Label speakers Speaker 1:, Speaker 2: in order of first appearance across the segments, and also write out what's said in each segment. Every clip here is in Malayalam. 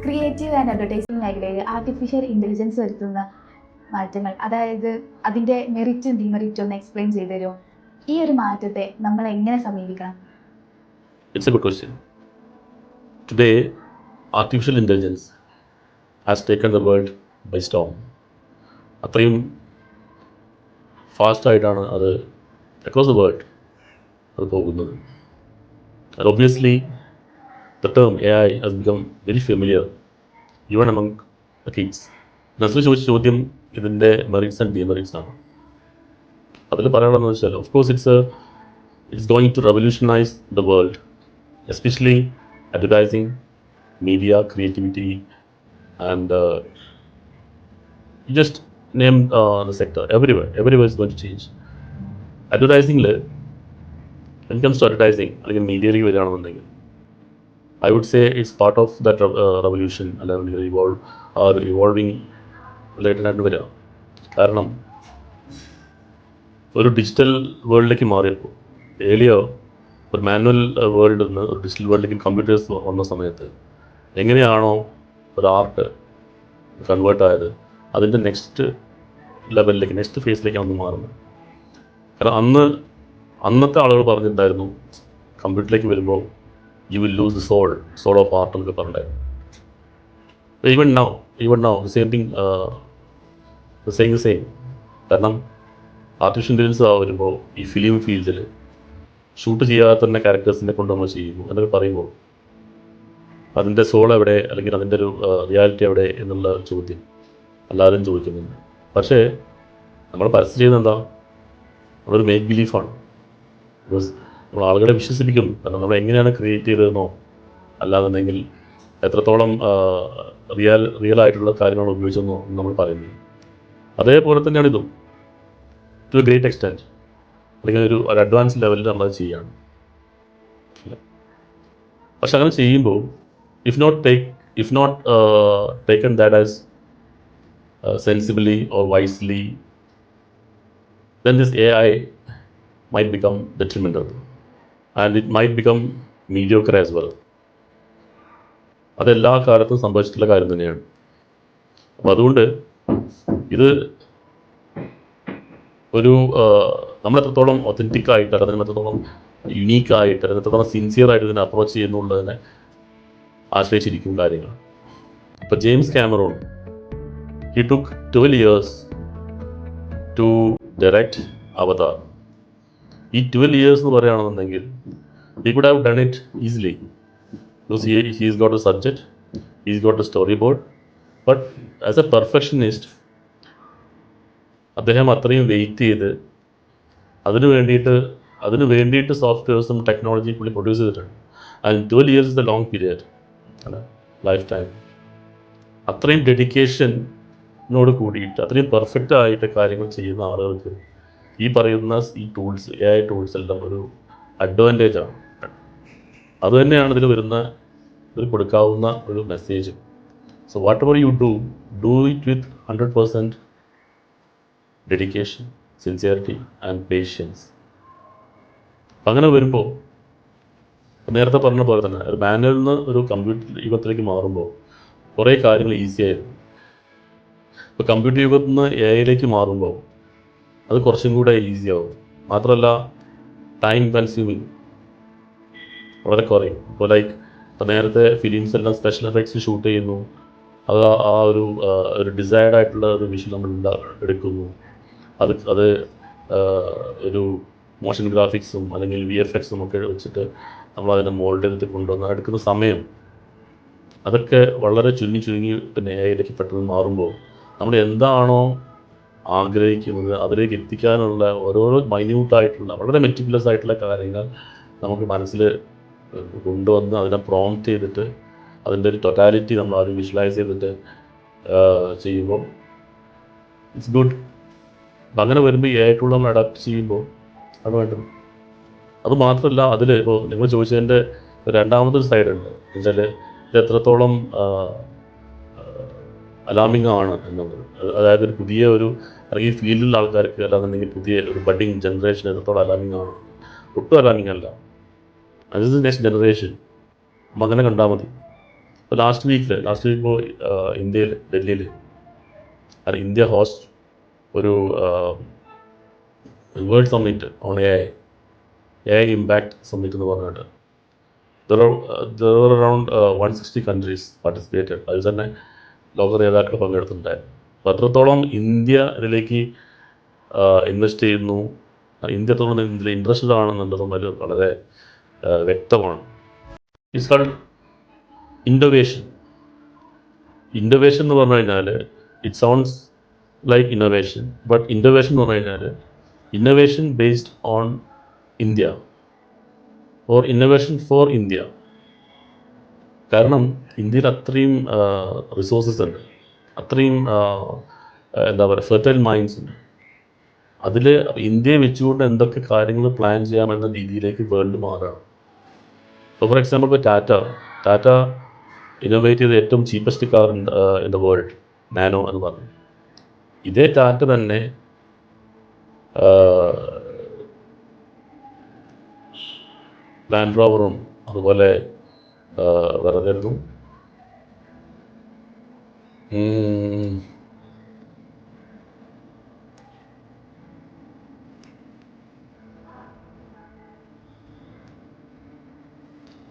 Speaker 1: ക്രിയേറ്റീവ് ആൻഡ് അഡ്വർടൈസിംഗ് മേഖലയിൽ ആർട്ടിഫിഷ്യൽ ഇൻ്റലിജൻസ് വരുത്തുന്ന മാറ്റങ്ങൾ, അതായത് അതിൻ്റെ മെറിറ്റും ഡിമെറിറ്റും ഒന്ന് എക്സ്പ്ലെയിൻ ചെയ്തു തരുമോ? ഈ ഒരു മാറ്റത്തെ നമ്മൾ എങ്ങനെ സമീപിക്കണം?
Speaker 2: It's a good question. Today, artificial intelligence has taken the world by storm. അത്രയും ഫാസ്റ്റായിട്ടാണ് അത് അക്രോസ് ദ വേൾഡ് അത് പോകുന്നത്. And obviously, the term AI has become very familiar even among the kids. Naslen ചോദിച്ച ചോദ്യം ഇതിൻ്റെ മെറിറ്റ്സ് ആൻഡ് ഡിമെറിറ്റ്സ് ആണ്. അതിൽ പറയാനുള്ളതെന്ന് വെച്ചാൽ, of course it's going to revolutionise the world, especially advertising, media, creativity, and just name the sector. Everywhere is going to change. Advertising, when it comes to advertising, like media, I would say it's part of that revolution, evolving related വരിക. കാരണം ഒരു ഡിജിറ്റൽ വേൾഡിലേക്ക് മാറിയപ്പോൾ, ഏലിയോ ഒരു മാനുവൽ വേൾഡിൽ നിന്ന് ഒരു ഡിജിറ്റൽ വേൾഡിലേക്ക് കമ്പ്യൂട്ടേഴ്സ് വന്ന സമയത്ത് എങ്ങനെയാണോ ഒരു ആർട്ട് കൺവേർട്ടായത്, അതിൻ്റെ നെക്സ്റ്റ് ലെവലിലേക്ക്, നെക്സ്റ്റ് ഫേസിലേക്കാണ് ഒന്ന് മാറുന്നത്. കാരണം അന്നത്തെ ആളുകൾ പറഞ്ഞിട്ടുണ്ടായിരുന്നു, കമ്പ്യൂട്ടറിലേക്ക് വരുമ്പോൾ you will lose the soul of art എന്നൊക്കെ പറഞ്ഞിട്ടുണ്ടായിരുന്നു. Even now same thing, the same. കാരണം ആർട്ടിഫിഷ്യൽ ഇൻ്റലിജൻസ് വരുമ്പോൾ ഈ ഫിലിം ഫീൽഡിൽ ഷൂട്ട് ചെയ്യാതെ തന്നെ ക്യാരക്ടേഴ്സിനെ കൊണ്ട് നമ്മൾ ചെയ്യുന്നു എന്നൊക്കെ പറയുമ്പോൾ അതിൻ്റെ സോൾ എവിടെ, അല്ലെങ്കിൽ അതിൻ്റെ ഒരു റിയാലിറ്റി എവിടെ എന്നുള്ള ചോദ്യം എല്ലാവരും ചോദിക്കുന്നുണ്ട്. പക്ഷേ നമ്മൾ പരസ്യം ചെയ്യുന്നത് എന്താ? നമ്മളൊരു മേക്ക് ബിലീഫാണ്. ബിക്കോസ് നമ്മൾ ആളുകളെ വിശ്വസിപ്പിക്കും. കാരണം നമ്മൾ എങ്ങനെയാണ് ക്രിയേറ്റ് ചെയ്തതെന്നോ, അല്ലാന്നുണ്ടെങ്കിൽ എത്രത്തോളം റിയൽ ആയിട്ടുള്ള കാര്യങ്ങൾ ഉപയോഗിച്ചെന്നോ നമ്മൾ പറയുന്നത്. അതേപോലെ തന്നെയാണ് ഇതും, ടു എ ഗ്രേറ്റ് എക്സ്റ്റെൻറ്റ്, അല്ലെങ്കിൽ ഒരു അഡ്വാൻസ് ലെവലിൽ നമ്മളത് ചെയ്യുകയാണ്. പക്ഷെ അങ്ങനെ ചെയ്യുമ്പോൾ if not taken that as sensibly or wisely, then this AI might become detrimental and it might become mediocre as well. അതെല്ലാ കാലത്തും സംഭവിച്ചിട്ടുള്ള കാര്യം തന്നെയാണ്. അപ്പോൾ അതുകൊണ്ട് ഇത് ഒരു നമ്മൾ എത്രത്തോളം ഒത്തൻറ്റിക്കായിട്ട്, അല്ലെങ്കിൽ എത്രത്തോളം യുണീക്കായിട്ട്, അല്ലെങ്കിൽ എത്രത്തോളം സിൻസിയറായിട്ട് ഇതിനെ അപ്രോച്ച് ചെയ്യുന്നുള്ളതിനെ ആശ്രയിച്ചിരിക്കും കാര്യങ്ങൾ. ഇപ്പോൾ James Cameron, he took 12 years to direct Avatar. ഈ 12 years എന്ന് പറയുകയാണെന്നുണ്ടെങ്കിൽ he could have done it easily, because he's got a subject, he's got a storyboard, but as a perfectionist അദ്ദേഹം അത്രയും വെയിറ്റ് ചെയ്ത് അതിന് വേണ്ടിയിട്ട് സോഫ്റ്റ്വെയർസും ടെക്നോളജിയും പുള്ളി പ്രൊഡ്യൂസ് ചെയ്തിട്ടുണ്ട്. And 12 years is the long period, life time. അത്രയും ഡെഡിക്കേഷനോട് കൂടിയിട്ട് അത്രയും പെർഫെക്റ്റ് ആയിട്ട് കാര്യങ്ങൾ ചെയ്യുന്ന ആളുകൾക്ക് ഈ പറയുന്ന ടൂൾസ്, AI ടൂൾസ് എല്ലാം ഒരു അഡ്വാൻറ്റേജാണ്. അതുതന്നെയാണ് ഇതിൽ കൊടുക്കാവുന്ന ഒരു message. So whatever you do it with 100% dedication, sincerity and patience. അപ്പം അങ്ങനെ വരുമ്പോൾ നേരത്തെ പറഞ്ഞ പോലെ തന്നെ ഒരു മാനുവലിൽ നിന്ന് ഒരു കമ്പ്യൂട്ടർ യുഗത്തിലേക്ക് മാറുമ്പോൾ കുറേ കാര്യങ്ങൾ ഈസി ആയിരുന്നു. ഇപ്പോൾ കമ്പ്യൂട്ടർ യുഗത്തിൽ നിന്ന് AI മാറുമ്പോൾ അത് കുറച്ചും കൂടെ ഈസി ആവും. മാത്രമല്ല ടൈം കൺസ്യൂമിങ് വളരെ കുറയും. ഇപ്പോൾ ഇപ്പോൾ നേരത്തെ ഫിലിംസ് എല്ലാം സ്പെഷ്യൽ എഫക്ട്സ് ഷൂട്ട് ചെയ്യുന്നു, അത് ആ ഒരു ഡിസൈർഡ് ആയിട്ടുള്ള ഒരു വിഷ്വൽ നമ്മൾ എടുക്കുന്നു, അത് ഒരു മോഷൻ ഗ്രാഫിക്സും അല്ലെങ്കിൽ VFX ഒക്കെ വെച്ചിട്ട് നമ്മളതിനെ മോൾഡ് ചെയ്തിട്ട് കൊണ്ടുവന്ന് എടുക്കുന്ന സമയം, അതൊക്കെ വളരെ ചുരുങ്ങി പിന്നെ AI പെട്ടെന്ന് മാറുമ്പോൾ നമ്മൾ എന്താണോ ആഗ്രഹിക്കുന്നത് അതിലേക്ക് എത്തിക്കാനുള്ള ഓരോരോ മൈന്യൂട്ടായിട്ടുള്ള വളരെ മെറ്റിക്കുലസ് ആയിട്ടുള്ള കാര്യങ്ങൾ നമുക്ക് മനസ്സിൽ കൊണ്ടുവന്ന് അതിനെ പ്രോംപ്റ്റ് ചെയ്തിട്ട് അതിൻ്റെ ഒരു ടോട്ടാലിറ്റി നമ്മൾ ആദ്യം വിഷ്വലൈസ് ചെയ്തിട്ട് ചെയ്യുമ്പോൾ ഇറ്റ്സ് ഗുഡ്. അപ്പം അങ്ങനെ വരുമ്പോൾ AI ടൂൾ നമ്മൾ അഡാപ്റ്റ് ചെയ്യുമ്പോൾ അത് വേണ്ടത്. അത് മാത്രമല്ല, അതിൽ ഇപ്പോൾ നിങ്ങൾ ചോദിച്ചതിൻ്റെ രണ്ടാമതൊരു സൈഡുണ്ട്. എന്നുവെച്ചാൽ ഇത് എത്രത്തോളം അലാമിംഗ് ആണ് എന്നുള്ളത്. അതായത് ഒരു പുതിയ അല്ലെങ്കിൽ ഫീൽഡിലുള്ള ആൾക്കാർക്ക്, അല്ലാന്നുണ്ടെങ്കിൽ പുതിയ ഒരു ബഡിങ് ജനറേഷൻ എത്രത്തോളം അലാമിംഗ് ആണ്. ഒട്ടും അലാമിംഗ് അല്ല. അത് നെക്സ്റ്റ് ജനറേഷൻ. അപ്പം അങ്ങനെ കണ്ടാൽ മതി. ഇപ്പോൾ ലാസ്റ്റ് വീക്ക് ഇപ്പോൾ ഇന്ത്യയിൽ ഡൽഹിയിൽ ഇന്ത്യ ഹോസ്റ്റ് ഒരു world summit on A impact summit എന്ന് പറഞ്ഞിട്ട് there were around 160 countries participated. അതിൽ തന്നെ ലോക നേതാക്കൾ പങ്കെടുത്തിട്ടുണ്ടായിരുന്നു. അപ്പോൾ അത്രത്തോളം ഇന്ത്യ ഇതിലേക്ക് ഇൻവെസ്റ്റ് ചെയ്യുന്നു, ഇന്ത്യ എത്രത്തോളം ഇതിൽ ഇൻട്രസ്റ്റഡ് ആണെന്നുള്ളതും അത് വളരെ വ്യക്തമാണ്. It's called innovation. ഇന്നോവേഷൻ എന്ന് പറഞ്ഞു കഴിഞ്ഞാൽ it sounds like innovation, but innovation എന്ന് പറഞ്ഞു കഴിഞ്ഞാൽ innovation based on India or innovation for India. കാരണം ഇന്ത്യയിൽ അത്രയും റിസോഴ്സസ് ഉണ്ട്, അത്രയും എന്താ പറയുക ഫെർട്ടൈൽ മൈൻഡ്സ് ഉണ്ട്. അതിൽ ഇന്ത്യയെ വെച്ചുകൊണ്ട് എന്തൊക്കെ കാര്യങ്ങൾ പ്ലാൻ ചെയ്യാമെന്ന രീതിയിലേക്ക് വേൾഡ് മാറുകയാണ്. ഇപ്പോൾ ഫോർ എക്സാമ്പിൾ ഇപ്പോൾ ടാറ്റ ഇന്നോവേറ്റ് ചെയ്ത ഏറ്റവും cheapest car in the world nano എന്ന് പറഞ്ഞു. ഇതേ ടാറ്റ തന്നെ ലാൻഡ് റോവറും അതുപോലെ വെറുതെ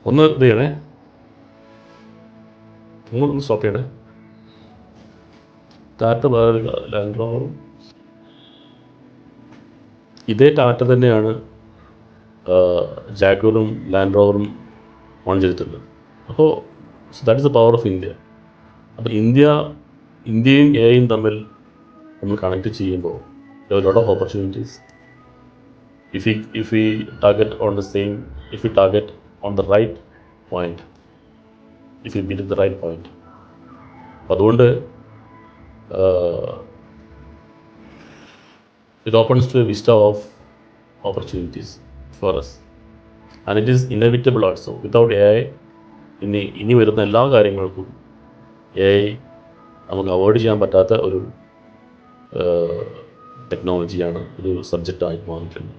Speaker 2: ഒന്ന് ഇത് ചെയ്യണേ, ഒന്ന് സ്റ്റോപ്പ് ചെയ്യണേ. ടാറ്റ വേറെ ലാൻഡ് റോവറും ഇതേ ടാറ്റ തന്നെയാണ് ജാഗ്വറും ലാൻഡ് റോവറും ഓൺ ചെയ്തിട്ടുണ്ട്. അപ്പോൾ that is the power of India. അപ്പോൾ ഇന്ത്യയും എയും തമ്മിൽ നമ്മൾ കണക്ട് ചെയ്യുമ്പോൾ lot of opportunities if we target on the right point, if we build the right point. അപ്പോൾ അതുകൊണ്ട് it opens to a vista of opportunities for us and it is inevitable also. Without AI ഇനി വരുന്ന എല്ലാ കാര്യങ്ങൾക്കും AI നമുക്ക് അവോയ്ഡ് ചെയ്യാൻ പറ്റാത്ത ഒരു ടെക്നോളജിയാണ്, ഒരു സബ്ജക്റ്റായിട്ട് മാറിയിട്ടുണ്ട്.